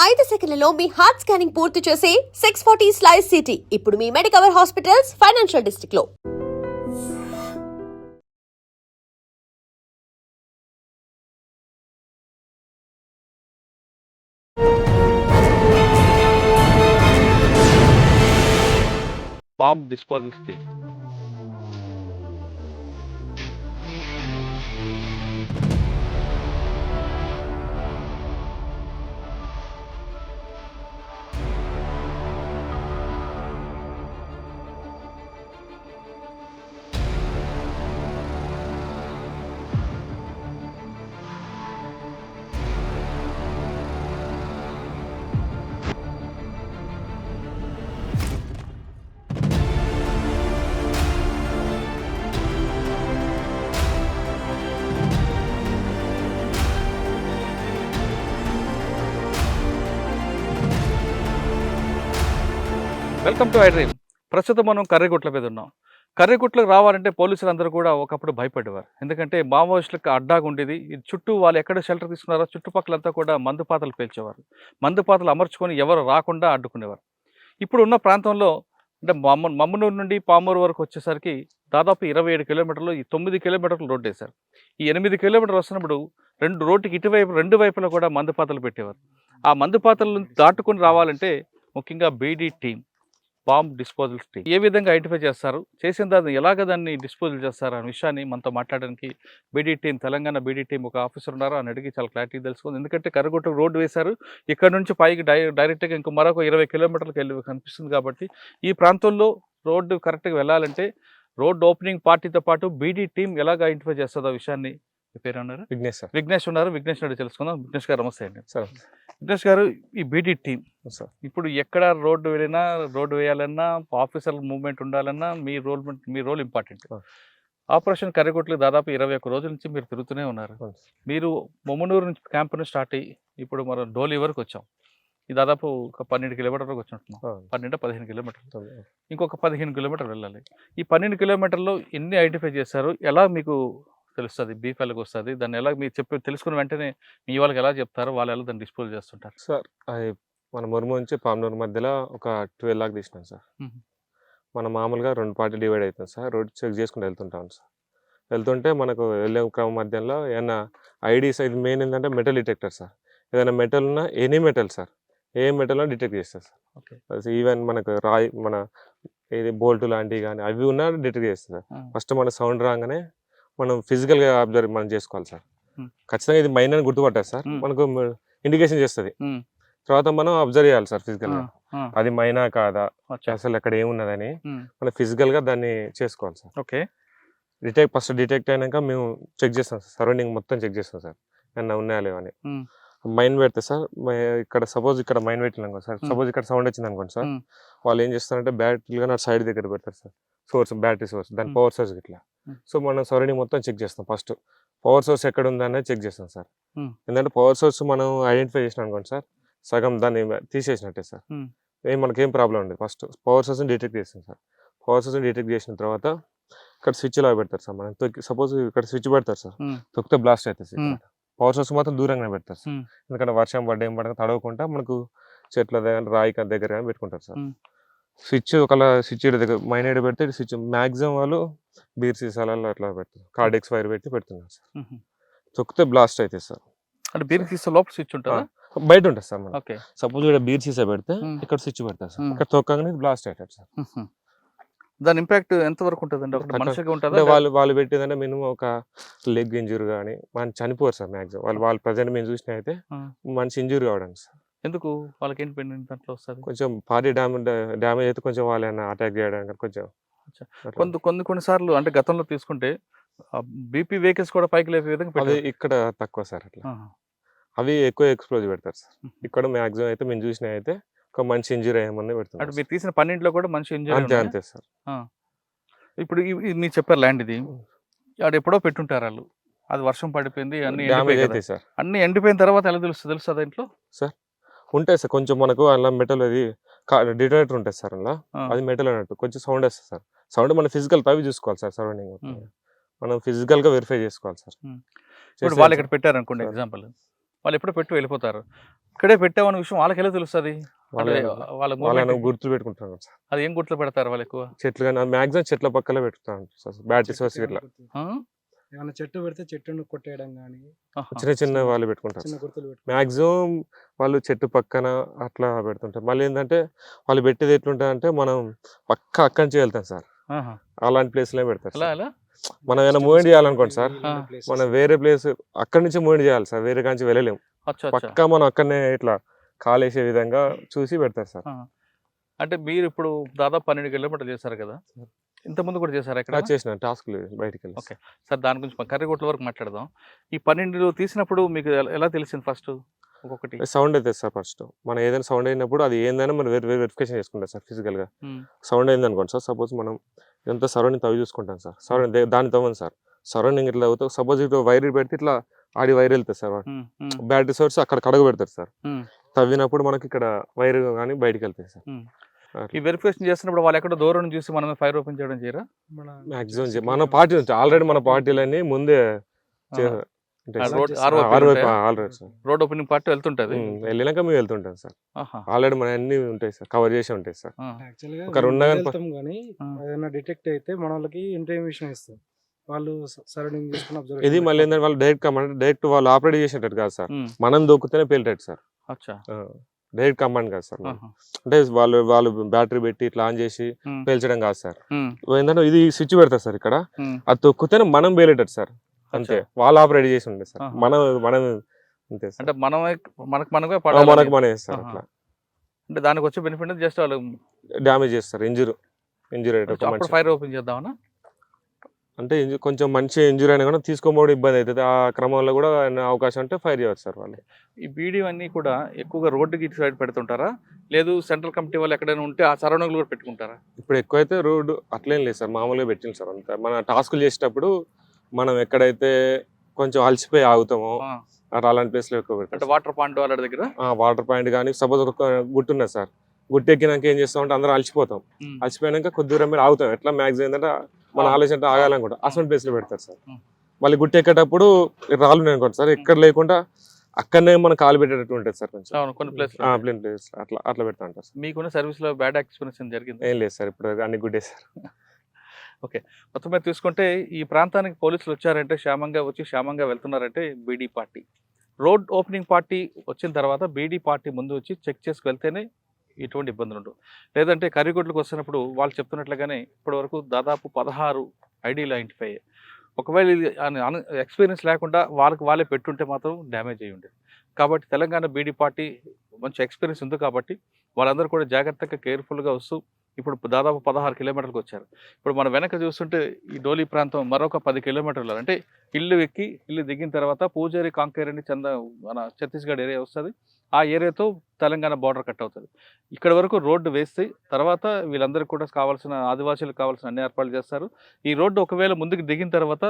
5 సెకన్లలో మీ heart scanning పూర్తి చేసి 640 స్లైస్ సిటీ ఇప్పుడు మీ మెడికవర్ హాస్పిటల్స్ ఫైనాన్షియల్ డిస్ట్రిక్ట్ లో. Bomb disposal state. Welcome to iDream. ప్రస్తుతం మనం కర్రెగుట్ల మీద ఉన్నాం. కర్రెగుట్లకు రావాలంటే పోలీసులు అందరూ కూడా ఒకప్పుడు భయపడేవారు. ఎందుకంటే మావోయిస్టులకు అడ్డాగా ఉండేది. ఇది చుట్టూ వాళ్ళు ఎక్కడ షెల్టర్ తీసుకున్నారో చుట్టుపక్కలంతా కూడా మందుపాతలు పేల్చేవారు. మందుపాతలు అమర్చుకొని ఎవరు రాకుండా అడ్డుకునేవారు. ఇప్పుడు ఉన్న ప్రాంతంలో అంటే మమ్మనూరు నుండి పామూరు వరకు వచ్చేసరికి దాదాపు 27 కిలోమీటర్లు, ఈ 9 కిలోమీటర్లు రోడ్డు వేశారు. ఈ 8 కిలోమీటర్లు వస్తున్నప్పుడు రోడ్డుకి ఇటువైపు 2 వైపులా కూడా మందుపాతలు పెట్టేవారు. ఆ మందుపాతలను దాటుకొని రావాలంటే ముఖ్యంగా BD team, bomb disposal team ఏ విధంగా ఐడెంటిఫై చేస్తారు, చేసిన దాన్ని ఎలాగ దాన్ని డిస్పోజల్ చేస్తారు అనే విషయాన్ని మనతో మాట్లాడడానికి బీడీ టీం, తెలంగాణ బీడీ టీం ఒక ఆఫీసర్ ఉన్నారు. అని అడిగి చాలా క్లారిటీ తెలుసుకుంది. ఎందుకంటే కర్రగుట్టకు రోడ్డు వేశారు, ఇక్కడ నుంచి పైకి డైరెక్ట్గా ఇంకో మరొక 20 కిలోమీటర్లకు వెళ్ళి కనిపిస్తుంది. కాబట్టి ఈ ప్రాంతంలో రోడ్డు కరెక్ట్గా వెళ్ళాలంటే రోడ్డు ఓపెనింగ్ పార్టీతో పాటు బీడీ టీం ఎలాగ ఐడెంటిఫై చేస్తుందో ఆ విషయాన్ని మీ పేరు అన్నారు? విఘ్నేష్ సార్. విఘ్నేష్ ఉన్నారు. విఘ్నేష్ నాయుడు తెలుసుకుందాం. విఘ్నేష్ గారు నమస్తే అండి. సార్ విఘ్నేష్ గారు, ఈ బీడీ టీం సార్ ఇప్పుడు ఎక్కడ రోడ్డు వెళ్ళినా, రోడ్డు వేయాలన్నా, ఆఫీసర్ మూవ్మెంట్ ఉండాలన్నా మీ రోల్ ఇంపార్టెంట్. ఆపరేషన్ కర్రగుట్లు దాదాపు 21 రోజుల నుంచి మీరు తిరుగుతూనే ఉన్నారు. మీరు మొమ్మనూరు నుంచి క్యాంప్ నుంచి స్టార్ట్ అయ్యి ఇప్పుడు మనం డోలీ వరకు వచ్చాం. ఇది దాదాపు ఒక 12 కిలోమీటర్లకు వచ్చినట్టున్నాం. 15 కిలోమీటర్లు, ఇంకొక 15 కిలోమీటర్లు వెళ్ళాలి. ఈ 12 కిలోమీటర్లో ఎన్ని ఐడెంటిఫై చేశారు? ఎలా మీకు తెలుస్తుంది బీఫెల్కి వస్తుంది? దాన్ని ఎలా మీరు తెలుసుకున్న వెంటనే మీ వాళ్ళకి ఎలా చెప్తారు? వాళ్ళు ఎలా దాన్ని డిస్పోజ్ చేస్తుంటారు? సార్ అది మన మురుము నుంచి పామనూరు మధ్యలో ఒక 12 లాగా తీసినాం సార్. మన మామూలుగా 2 పార్టీ డివైడ్ అవుతుంది సార్. రోడ్ చెక్ చేసుకుంటూ వెళ్తుంటాం సార్. వెళ్తుంటే మనకు వెళ్ళే క్రమం మధ్యలో ఏమైనా ఐడీస్, ఇది మెయిన్ ఏంటంటే మెటల్ డిటెక్టర్ సార్. ఏదైనా మెటల్ ఉన్నా ఎనీ మెటల్ సార్, ఏ మెటల్ డిటెక్ట్ చేస్తారు సార్. ఓకే. ఈవెన్ మనకు రాయి, మన ఇది బోల్ట్ లాంటివి కానీ అవి ఉన్నా డిటెక్ట్ చేస్తుంది సార్. ఫస్ట్ మన సౌండ్ రాగానే మనం ఫిజికల్గా అబ్జర్వ్ మనం చేసుకోవాలి సార్. ఖచ్చితంగా ఇది మైన్ అని గుర్తుపట్టారు సార్. మనకు ఇండికేషన్ చేస్తుంది. తర్వాత మనం అబ్జర్వ్ చేయాలి సార్ ఫిజికల్గా, అది మైనా కాదా, అసలు అక్కడ ఏమున్నదని మనం ఫిజికల్గా దాన్ని చేసుకోవాలి సార్. ఓకే. ఫస్ట్ డిటెక్ట్ అయినాక మేము చెక్ చేస్తాం సార్, సరౌండింగ్ మొత్తం చెక్ చేస్తాం సార్, ఏమన్నా ఉన్నాయా లేవని. మైన్ పెడితే సార్, ఇక్కడ సపోజ్ ఇక్కడ మైన్ పెట్టినాం సార్, సపోజ్ ఇక్కడ సౌండ్ వచ్చింది అనుకోండి సార్, వాళ్ళు ఏం చేస్తారంటే బ్యాటరీగా నా సైడ్ దగ్గర పెడతారు సార్. సోర్స్, బ్యాటరీ సోర్స్, దాని పవర్ సోర్స్ ఇట్లా. సో మనం సరౌండింగ్ మొత్తం చెక్ చేస్తాం. ఫస్ట్ పవర్ సోర్స్ ఎక్కడ ఉందనేది చెక్ చేస్తాం సార్. ఎందుకంటే పవర్ సోర్స్ మనం ఐడెంటిఫై చేసినాం అనుకోండి సార్, సగం దాన్ని తీసేసినట్టే సార్. మనకేం ప్రాబ్లం ఉండదు. ఫస్ట్ పవర్ సోర్స్ని డిటెక్ట్ చేస్తాం సార్. పవర్ సోర్స్ని డిటెక్ట్ చేసిన తర్వాత ఇక్కడ స్విచ్ లా పెడతారు సార్. మనం సపోజ్ ఇక్కడ స్విచ్ పెడతారు సార్, తొక్కితే బ్లాస్ట్ అవుతుంది సార్. పవర్ సోర్స్ మాత్రం దూరంగా పెడతారు సార్. ఎందుకంటే వర్షం పడ్డ ఏం పడక తడవకుండా మనకు చెట్ల దగ్గర, రాయి దగ్గర కానీ పెట్టుకుంటారు సార్. స్విచ్ ఒకలా స్విచ్ దగ్గర మైన్ ఏడు పెడితే స్విచ్ మ్యాక్సిమం వాళ్ళు బీర్ సీసాలలో అట్లా పెడతారు, కార్డెక్స్ వైర్ పెట్టి పెడుతున్నారు సార్. తొక్కితే బ్లాస్ట్ అవుతుంది సార్. అంటే బీర్ సీసా లోపల స్విచ్ ఉంటుంది, బయట ఉంటుంది సార్. మనం సపోజ్ ఇక్కడ బీర్ సీసా పెడితే ఇక్కడ స్విచ్ పెడతారు సార్. ఇక్కడ తొక్కగానే బ్లాస్ట్ అవుతుంది సార్. దాని ఇంపాక్ట్ ఎంత వరకు ఉంటుందండి? ఒక మనిషిగా ఉంటుంది. వాళ్ళు పెట్టేదంటే మినిమం ఒక లెగ్ ఇంజురీ కానీ మనం చనిపోరు సార్. మ్యాక్సిమం వాళ్ళు ప్రజెంట్ మేము చూసిన అయితే మనిషి ఇంజురీ కావడం సార్. ఎందుకు? వాళ్ళకి ఏంటి దాంట్లో వస్తుంది? కొంచెం బాడీ డ్యామేజ్ అయితే కొంచెం వాళ్ళని అటాక్ చేయడానికి కొంచెం కొన్నిసార్లు అంటే గతంలో తీసుకుంటే బీపీ వెహికల్స్ కూడా పైకి లేపే విధంగా అది ఇక్కడ తక్కువ సార్. అట్లా అవి ఎక్కువ ఎక్స్ప్లోజ్ పెడతారు సార్. ఇక్కడ మ్యాక్సిమం అయితే మేము చూసిన అయితే ఒక మనిషి ఇంజురీ ఏమన్నా పెడుతుంది. అంటే మీరు తీసిన 12లో కూడా మనిషి ఇంజురీ అంతే సార్. ఇప్పుడు మీరు చెప్పారు ల్యాండ్ ఇది, ఆడ ఎప్పుడో పెట్టుంటారు వాళ్ళు, అది వర్షం పడిపోయింది, అన్ని డ్యామేజ్ అవుతాయి సార్. అన్ని ఎండిపోయిన తర్వాత ఎలా తెలుస్తుంది దాంట్లో సార్? ఉంటాయి సార్ కొంచెం, మనకు అలా మెటల్ అది డిటెక్టర్ ఉంటుంది సార్. అలా అది మెటల్ అన్నట్టు కొంచెం సౌండ్ వస్తుంది సార్. సౌండ్ మన ఫిజికల్ తవ్వి చూసుకోవాలి సార్. సరౌండింగ్ మనం ఫిజికల్ గా వెరిఫై చేసుకోవాలి సార్. ఇప్పుడు వాళ్ళు ఇక్కడ పెట్టారు అనుకోండి ఎగ్జాంపుల్, వాళ్ళు ఎప్పుడో పెట్టి వెళ్ళిపోతారు. ఇక్కడే పెట్టామన్న విషయం వాళ్ళకి ఎలా తెలుస్తుంది? వాళ్ళ వాళ్ళని గుర్తులు పెట్టుకుంటాను సార్. అది ఏం గుర్తులు పెడతారు వాళ్ళు ఎక్కువ? చెట్లు కానీ మ్యాక్సిమం చెట్ల పక్కనే పెట్టుకుంటాను సార్. బ్యాటరీ సోర్స్ ఇట్లా ఏమైనా చెట్టు పెడితే చెట్టును కొట్టేయడం కానీ చిన్న చిన్న వాళ్ళు పెట్టుకుంటారు. చిన్న గుర్తులు మ్యాక్సిమం వాళ్ళు చెట్టు పక్కన అట్లా పెడుతుంటారు. మళ్ళీ ఏంటంటే వాళ్ళు పెట్టేది ఎట్లుంటుంది అంటే మనం పక్క అక్కడి నుంచి వెళ్తాం సార్, అలాంటి ప్లేస్లో పెడతారు అలా సార్. అలా మనం ఏమైనా మూవ్మెంట్ చేయాలనుకోండి సార్, మనం వేరే ప్లేస్ అక్కడి నుంచి మూవ్మెంట్ చేయాలి సార్, వేరే కాంచి వెళ్ళలేము. పక్కా మనం అక్కడనే ఇట్లా కాలేసే విధంగా చూసి పెడతారు సార్. అంటే మీరు ఇప్పుడు దాదాపు 12 కిలోమీటర్లు చేశారు కదా, ఇంతకుముందు కూడా చేశారు ఇక్కడ? చేసిన టాస్క్ బయటికి వెళ్ళి. ఓకే సార్, దాని గురించి కర్రిగుట్ల వరకు మాట్లాడదాం. ఈ 12 తీసినప్పుడు మీకు ఎలా తెలిసింది? ఫస్ట్ ఒక్కొక్కటి సౌండ్ అయితే సార్, ఫస్ట్ మనం ఏదైనా సౌండ్ అయినప్పుడు అది ఏందైనా మనం వెరిఫికేషన్ చేసుకుంటాం సార్. ఫిజికల్గా సౌండ్ అయింది అనుకోండి సార్, సపోజ్ మనం ఎంత సరౌండింగ్ తవ్వి చూసుకుంటాం సార్. సరౌండింగ్ దాన్ని తవ్వండి సార్, సరౌండింగ్ ఇట్లా అవుతావు. సపోజ్ ఇట్లా వైర్ పెడితే ఇట్లా ఆడి వైర్ వెళ్తుంది సార్, బ్యాటరీ సోర్స్ అక్కడ కడగ పెడతారు సార్. తవ్వినప్పుడు మనకి ఇక్కడ వైర్ కానీ బయటకు వెళ్తాయి సార్. ఈ వెరిఫికేషన్ చేస్తున్నప్పుడు వాళ్ళు ఎక్కడ దూరం చూసి మనమే ఫైర్ ఓపెన్ చేయడం చేయరా? మాక్సిమం మన పార్టీ నుంచి ఆల్రెడీ మన పార్టీలన్నీ ముందే రోడ్ ఓపెనింగ్ పార్టీ వెళ్తుంటది, వెళ్ళినాక మేము వెళ్తుంటాం సార్. ఆల్రెడీ మన అన్ని ఉంటాయి సార్, కవర్ చేసి ఉంటాయి సార్. కానీ ఏదైనా డిటెక్ట్ అయితే మన వాళ్ళకి ఇన్ఫర్మేషన్ ఇస్తాం, వాళ్ళు సరౌండింగ్ చేసుకుని అబ్జర్వ్. ఇది మళ్ళీ ఏంటంటే వాళ్ళు డైరెక్ట్ వాళ్ళు ఆపరేట్ చేసేటట్టు కాదు సార్, మనం దొక్కుతేనే పేలిటట్టు సార్. డైరెక్ట్ కమాండ్ కాదు సార్. అంటే వాళ్ళు బ్యాటరీ పెట్టి ఇట్లా ఆన్ చేసి పేల్చడం కాదు సార్. ఏంటంటే ఇది స్విచ్ పెడతారు సార్, ఇక్కడ అది తొక్కుతేనే మనం పేలేటట్టు సార్. అంతే, వాళ్ళు ఆపరేట్ చేసి ఉండే సార్, మనం అంతే సార్. అంటే మనమే మనమే సార్. అట్లా అంటే దానికి వచ్చే బెనిఫిట్ జస్ట్ వాళ్ళు డ్యామేజ్ చేస్తారు, ఇంజురీ ఫైర్ ఓపెన్ చేద్దామన్నా. అంటే కొంచెం మంచి ఇంజురీ అయినా కూడా తీసుకోబోవడం ఇబ్బంది అవుతుంది. ఆ క్రమంలో కూడా అవకాశం అంటే ఫైర్ చేయవచ్చు సార్ వాళ్ళు. ఈ వీడియో అన్ని కూడా ఎక్కువగా రోడ్డుకి ఇటు సైడ్ పెడుతుంటారా, లేదు సెంట్రల్ కమిటీ వాళ్ళు ఎక్కడైనా ఉంటే ఆ సరౌండింగ్ కూడా పెట్టుకుంటారా? ఇప్పుడు ఎక్కువైతే రోడ్డు అట్లేం లేదు సార్, మామూలుగా పెట్టింది సార్. అంతా మన టాస్కులు చేసేటప్పుడు మనం ఎక్కడైతే కొంచెం అలసిపోయి ఆగుతామో అలాంటి ప్లేస్లో ఎక్కువ పెడతాం. అంటే వాటర్ పాయింట్ వాళ్ళ దగ్గర వాటర్ పాయింట్ కానీ సపోజ్ ఒక గుట్టు ఉన్నది సార్, గుట్టు ఎక్కినాక ఏం చేస్తాం అంటే అందరం అలసిపోతాం. అలసిపోయినాక కొద్ది దూరం మీద ఆగుతాం. ఎట్లా మ్యాక్సిమం ఏంటంటే మన ఆలోచన ఆగాలనుకుంటా అసలు ప్లేస్ లో పెడతారు సార్. మళ్ళీ గుట్టి ఎక్కేటప్పుడు రాళ్ళు అనుకోండి సార్, ఎక్కడ లేకుండా అక్కడనే మనం కాలు పెట్టేటట్టు ఉంటుంది సార్. కొంచెం కొన్ని ప్లేస్ అట్లా పెడతా ఉంటారు సార్. మీకున్న సర్వీస్ లో బ్యాడ్ ఎక్స్పీరియన్స్ జరిగింది? ఏం లేదు సార్, ఇప్పుడు అన్ని గుడ్డే సార్. ఓకే, మొత్తం మీద తీసుకుంటే ఈ ప్రాంతానికి పోలీసులు వచ్చారంటే క్షేమంగా వెళ్తున్నారంటే BD party road opening party వచ్చిన తర్వాత బీడీ పార్టీ ముందు వచ్చి చెక్ చేసి వెళ్తేనే ఎటువంటి ఇబ్బందులు ఉండవు. లేదంటే కర్రిగుట్లకు వస్తున్నప్పుడు వాళ్ళు చెప్తున్నట్లుగానే ఇప్పటి వరకు దాదాపు 16 ఐడీలు ఐడెంటిఫై అయ్యాయి. ఒకవేళ ఇది ఎక్స్పీరియన్స్ లేకుండా వాళ్ళే పెట్టుంటే మాత్రం డ్యామేజ్ అయ్యి ఉండేది. కాబట్టి తెలంగాణ బీడీ పార్టీ మంచి ఎక్స్పీరియన్స్ ఉంది కాబట్టి వాళ్ళందరూ కూడా జాగ్రత్తగా కేర్ఫుల్గా వస్తూ ఇప్పుడు దాదాపు 16 కిలోమీటర్లకు వచ్చారు. ఇప్పుడు మనం వెనక చూస్తుంటే ఈ డోలీ ప్రాంతం మరొక 10 కిలోమీటర్లు, అంటే ఇల్లు దిగిన తర్వాత పూజారి కాంకేర్ అని మన ఛత్తీస్గఢ్ ఏరియా వస్తుంది. ఆ ఏరియాతో తెలంగాణ బార్డర్ కట్ అవుతుంది. ఇక్కడ వరకు రోడ్డు వేస్తే తర్వాత వీళ్ళందరికీ కూడా కావాల్సిన ఆదివాసీలకు కావాల్సిన అన్ని ఏర్పాట్లు చేస్తారు. ఈ రోడ్డు ఒకవేళ ముందుకు దిగిన తర్వాత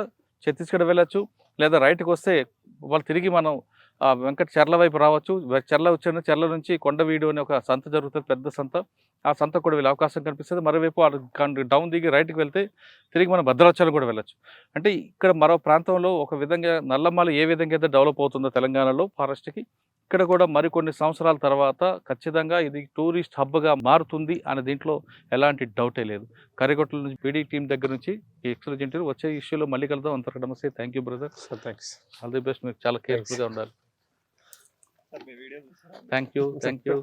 ఛత్తీస్గఢ్ వెళ్ళచ్చు, లేదా రైట్కి వస్తే వాళ్ళు తిరిగి మనం వెంకట చెర్ల వైపు రావచ్చు. చెర్ల నుంచి కొండవీడు అనే ఒక సంత జరుగుతుంది, పెద్ద సంత. ఆ సంత కూడా వీళ్ళ అవకాశం కనిపిస్తుంది. మరోవైపు డౌన్ దిగి రైట్కి వెళ్తే తిరిగి మనం భద్రాచలం కూడా వెళ్ళచ్చు. అంటే ఇక్కడ మరో ప్రాంతంలో ఒక విధంగా నల్లమల ఏ విధంగా అయితే డెవలప్ అవుతుందో తెలంగాణలో ఫారెస్ట్కి, ఇక్కడ కూడా మరికొన్ని సంవత్సరాల తర్వాత ఖచ్చితంగా ఇది టూరిస్ట్ హబ్గా మారుతుంది అనే దీంట్లో ఎలాంటి డౌటే లేదు. కర్రిగుట్ల నుంచి పీడీ టీం దగ్గర నుంచి ఈ ఎక్స్క్లూజివ్ ఇంటర్వ్యూ వచ్చే ఇష్యూలో మళ్ళీ కలుద్దాం. అంతవరకు నమస్తే. Thank you brother. Thanks, all the best. మీరు చాలా కేర్ఫుల్గా ఉండాలి. Thank you.